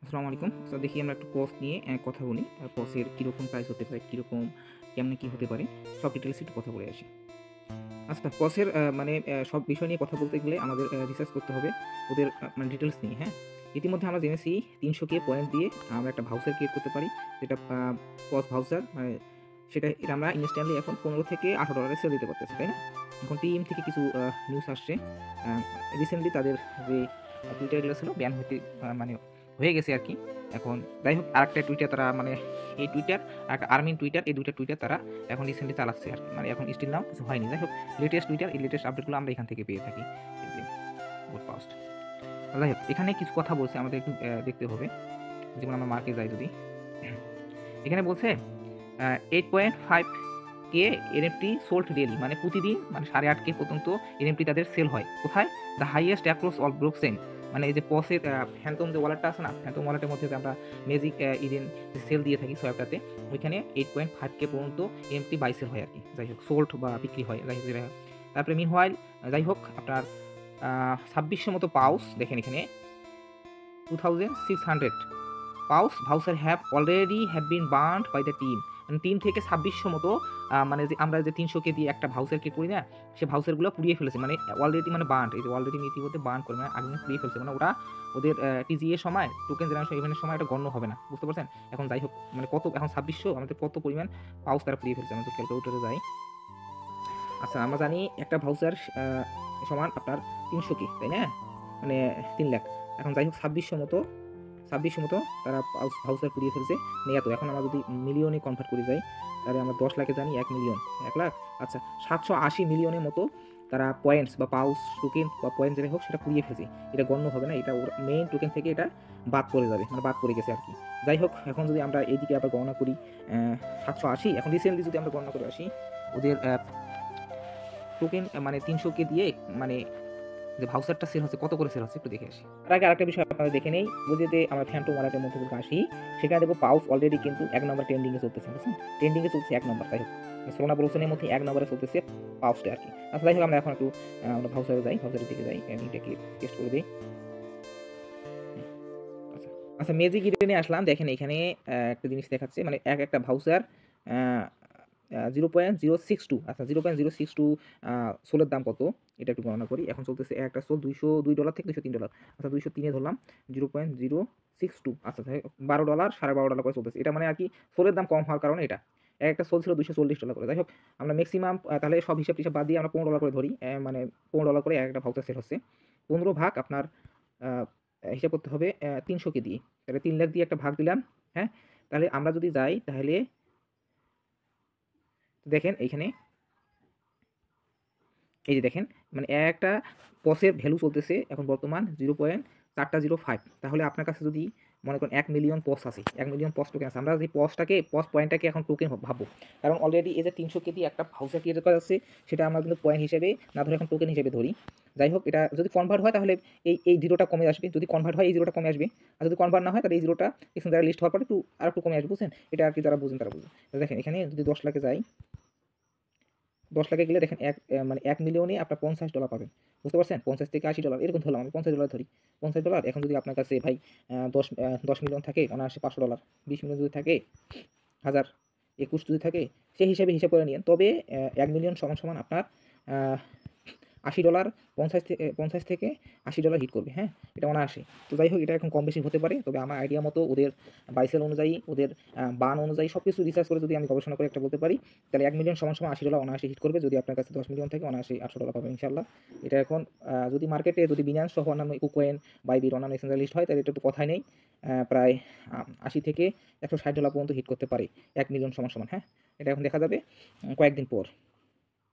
আসসালামু আলাইকুম। সো দেখি আমরা একটু পজ নিয়ে কথা বলি। পজের কিরকম প্রাইস হতে পারে, কিরকম কেমনে কি হতে পারে সব ডিটেইলস একটু কথা বলে আসি। আচ্ছা পজের মানে সব বিষয় নিয়ে কথা বলতে গেলে আমাদের রিসার্চ করতে হবে ওদের মানে ডিটেইলস নিয়ে, হ্যাঁ? ইতিমধ্যে আমরা জেনেছি ৩০০ পয়েন্ট দিয়ে আমরা একটা ভাউচার ক্রিয়েট করতে পারি। যেটা পজ ভাউচার মানে এটা আমরা ইনস্ট্যান্টলি এখন $15 থেকে $18 সেল দিতে পারতেছি, তাই না? এখন টিম থেকে কিছু নিউজ আসছে। আ রিসেন্টলি তাদের যে টুইটার গুলো ছিল ব্যান হইতে মানে হয়ে গেছে আরকি। এখন যাই হোক আরেকটা টুইটার তারা মানে এই টুইটার আরেকটা আর্মিন টুইটার এই ২ টা টুইটার তারা এখন রিসেন্টলি চালাচ্ছে আরকি। মানে এখন স্টিল নাও কিছু হয়নি। যাই হোক লেটেস্ট টুইটার এই লেটেস্ট আপডেটগুলো আমরা এখান থেকে পেয়ে থাকি। এই যে গুড পাস্ট। যাই হোক এখানে কিছু কথা বলছে আমাদের একটু দেখতে হবে। যেমন আমরা মার্কে যাই যদি এখানে বলছে 8.5 কে এনএফটি সোল্ড ডেইলি মানে প্রতিদিন মানে 8.5 কে পর্যন্ত এনএফটি তাদের সেল হয়। কোথায়? The highest across all blockchain মানে এই যে পসের ফ্যান্টম যে ওয়ালেটটা আছে না? ফ্যান্টম ওয়ালেটের মধ্যে যে আমরা ম্যাজিক ইডেন যে সেল দিয়ে থাকি সোয়াপটাতে ওইখানে 8.5 কে পর্যন্ত এনএফটি বাই সেল হয় আরকি। যাই হোক সোল্ড বা বিক্রি হয়। যাই হোক যেটা হোক। তারপরে মিনহোয়াইল যাই হোক আপনার ২৬০০ মতো পাউচ দেখেন এখানে 2600 pouch voucher have been burned by the team মানে টিম থেকে ২৬০০ মতো মানে যে আমরা যে ৩০০ দিয়ে একটা ভাউচার ক্রিয়েট করি না সে ভাউচারগুলো পুড়িয়ে ফেলেছে মানে অলরেডি মানে বার্নড এই যে অলরেডি ইতিমধ্যে বার্ন করে মানে আগুনে পুড়িয়ে ফেলছে মানে ওরা ওদের টিজিএ সময় টোকেন জেনারেশন ইভেন্টের সময় এটা গণ্য হবে না বুঝতে পারছেন এখন যাই হোক মানে কত এখন ২৬০০ আমাদের কত পরিমাণ পাউচ তারা পুড়িয়ে ফেলছে আমাদের ক্যালকুলেটরে যাই আচ্ছা আমরা জানি একটা ভাউচার সমান আপনার ৩০০ তাই না মানে ৩ লাখ এখন যাই হোক ২৬০০ মতো তারা ভাউচার পুড়িয়ে ফেলছে এত এখন আমরা যদি মিলিয়নে কনভার্ট করে যাই তাহলে আমরা 10 লাখে জানি 1 মিলিয়ন 1 লাখ আচ্ছা 780 মিলিয়নের মতো তারা পয়েন্টস বা পাউস টোকেন বা পয়েন্ট যেটা হোক সেটা পুড়িয়ে ফেলছে এটা গণ্য হবে না এটা ওর মেইন টোকেন থেকে এটা বাদ পড়ে যাবে মানে বাদ পড়ে গেছে আর কি যাই হোক এখন যদি আমরা এইদিকে আবার গণনা করি 780 এখন রিসেন্টলি যদি আমরা গণনা করে আসি ওদের টোকেন মানে ৩০০ দিয়ে মানে যে ভাউচারটা সেল হচ্ছে কত করে সেল হচ্ছে একটু দেখে আসি তার আগে আরেকটা বিষয় আপনারা দেখে নেই বুঝতে আমরা ফ্যান্টম ওয়ালেটের মধ্যে যদি আসি সেখানে দেখবো পাউচ অলরেডি কিন্তু ১ নম্বর ট্রেন্ডিংয়ে চলতেছে বুঝছেন ট্রেন্ডিংয়ে চলছে ১ নম্বর তাই হোক সোনা ব্রোসনের মধ্যে ১ নম্বরে চলতেছে পাউচটা আর কি আচ্ছা যাই হোক আমরা এখন একটু আমরা ভাউচারে যাই ভাউচারের দিকে যাই এটাকে টেস্ট করে দিই আচ্ছা আচ্ছা ম্যাজিক ইডেনে আসলাম দেখেন এখানে একটা জিনিস দেখাচ্ছে মানে একটা ভাউচার 0.062 আচ্ছা 0.062 সোলের দাম কত এটা একটু গণনা করি এখন চলতেছে একটা সোল $202 থেকে $203 আচ্ছা 203 ধরলাম 0.062 আচ্ছা $12 $12.5 করে চলতেছে এটা মানে আর কি সোলের দাম কম হওয়ার কারণে এটা একটা সোল ছিল $240 করে যাই হোক আমরা ম্যাক্সিমাম তাহলে সব হিসাব টিসাব বাদ দিয়ে আমরা $15 করে ধরি মানে $15 করে একটা ভাউচার সেল হচ্ছে 15 ভাগ আপনার হিসাব করতে হবে ৩০০ দিয়ে তাহলে ৩ লাখ দিয়ে একটা ভাগ দিলাম হ্যাঁ তাহলে আমরা যদি যাই তাহলে দেখেন এইখানে এই যে দেখেন মানে একটা পসের ভ্যালু চলতেছে এখন বর্তমান 0.405 তাহলে আপনার কাছে যদি মনে করেন ১ মিলিয়ন পস আছে ১ মিলিয়ন পস টোকেন আছে আমরা যে পস পয়েন্টটাকে এখন টোকেন ভাববো কারণ অলরেডি এই যে ৩০০ দিয়ে একটা ভাউচার ক্রিয়েট করা আছে সেটা আমরা কিন্তু পয়েন্ট হিসেবে না ধরে এখন টোকেন হিসেবে ধরি যাই হোক এটা যদি কনভার্ট হয় তাহলে এই জিরোটা কমে আসবে যদি কনভার্ট হয় এই জিরোটা কমে আসবে আর যদি কনভার্ট না হয় তাহলে এই জিরোটা এখানে যারা লিস্ট হওয়ার পরে একটু আর একটু কমে আসবে বুঝছেন এটা আর কি যারা বুঝেন তারা বুঝেন দেখেন এখানে যদি ১০ লাখে যাই ১০ লাখে গেলে দেখেন মানে ১ মিলিয়নে আপনার $50 পাবেন। বুঝতে পারছেন? ৫০ থেকে $৮০ এরকম ধরলাম আমি $50 ধরি। $50 এখন যদি আপনার কাছে ভাই ১০ মিলিয়ন থাকে অনায়াসে $500 ২০ মিলিয়ন যদি থাকে ১০০০ ২১ যদি থাকে সেই হিসাবে হিসাব করে নিয়েন। তবে ১ মিলিয়ন সমান আপনার আ $৮০ ৫০ থেকে $৮০ হিট করবে, হ্যাঁ? এটা অনায়াসে। তো যাই হোক এটা এখন কম বেশি হতে পারে। তবে আমার আইডিয়া মতো ওদের বাই সেল অনুযায়ী ওদের বার্ন অনুযায়ী সবকিছু রিসার্চ করে যদি আমি গবেষণা করে একটা বলতে পারি, তাহলে ১ মিলিয়ন সমান $৮০ অনায়াসে হিট করবে। যদি আপনার কাছে ১০ মিলিয়ন থাকে অনায়াসেই $৮০০ পাবেন ইনশাআল্লাহ। এটা এখন যদি মার্কেটে যদি বিনান্স সহ অন্যান্য ইকুকয়েন, বাইবিট অন্যান্য এক্সচেঞ্জে লিস্ট হয় তাহলে এটা তো কথাই নেই। প্রায় ৮০ থেকে $১৬০ পর্যন্ত হিট করতে পারে ১ মিলিয়ন সমান, হ্যাঁ? এটা এখন দেখা যাবে কয়েকদিন পর।